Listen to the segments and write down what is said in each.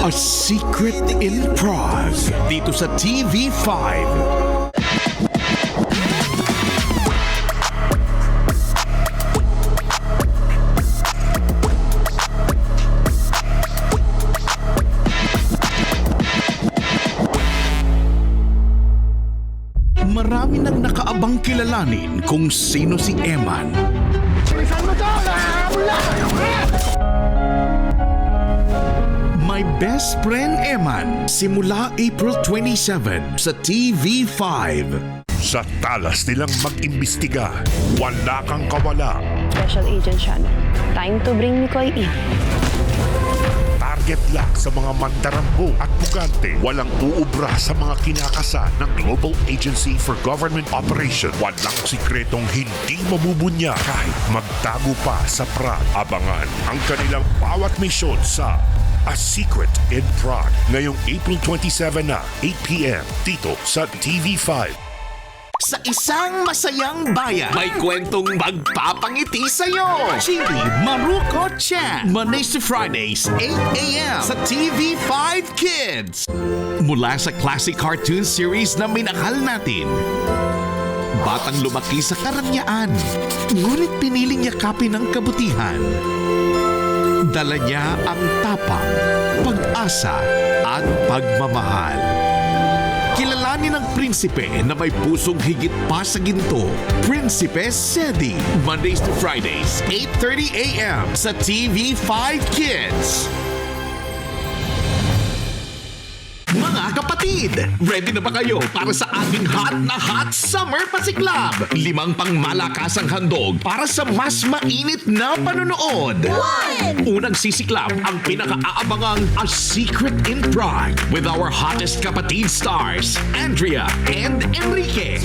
A Secret in Prague dito sa TV5. Marami nang nakaabang kilalanin kung sino si Eman. My Best Friend Eman, simula April 27 sa TV5. Sa talas nilang mag-imbestiga, wala kang kawala. Special Agent Sean, time to bring Mikoy in. Target lang sa mga mandarambo at bugante. Walang uubra sa mga kinakasa ng Global Agency for Government Operation. Walang sikretong hindi mabubunya kahit magtago pa sa Prague. Abangan ang kanilang bawat misyon sa A Secret in Prague ngayong April 27 na 8 p.m. dito sa TV5. Sa isang masayang bayan, may kwentong magpapangiti sa'yo. Chili Maruko Chan. Mondays to Fridays, 8 a.m. sa TV5 Kids. Mula sa classic cartoon series na minahal natin. Batang lumaki sa karangyaan, ngunit piniling yakapin ang kabutihan. Dala niya ang tapang, pag-asa at pagmamahal. Kilalanin ang prinsipe na may pusong higit pa sa ginto. Prinsipe Sedi. Mondays to Fridays, 8:30 a.m. sa TV5 Kids. Mga kapatid, ready na ba kayo para sa ating hot na hot summer pasiklab? 5 pangmalakasang handog para sa mas mainit na panonood. 1. Unang sisiklab ang pinaka-aabangang A Secret in Prague with our hottest kapatid stars, Andrea and Enrique.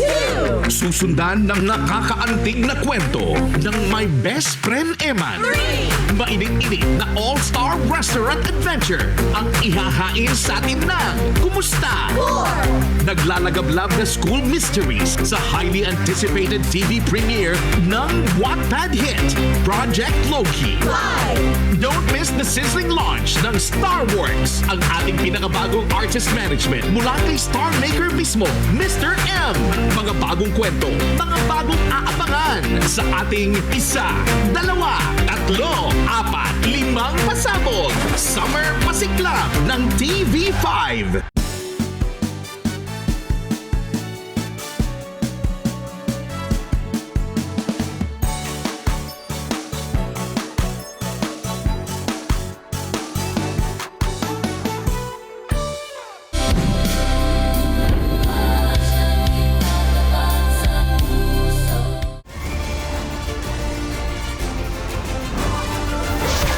2. Susundan ng nakakaantig na kwento ng My Best Friend Eman. 3. Mainit-init na all-star restaurant adventure ang ihahain sa atin ng Kumusta? 4. Naglalagablab na school mysteries sa highly anticipated TV premiere ng Wattpad hit, Project Loki. 5. Don't miss the sizzling launch ng Star Wars, ang ating pinakabagong artist management mula kay Star Maker mismo, Mr. M. Mga bagong kwento, mga bagong aabangan sa ating 1, 2, 3, 4, 5 pasabog Summer Pasiklab ng TV5.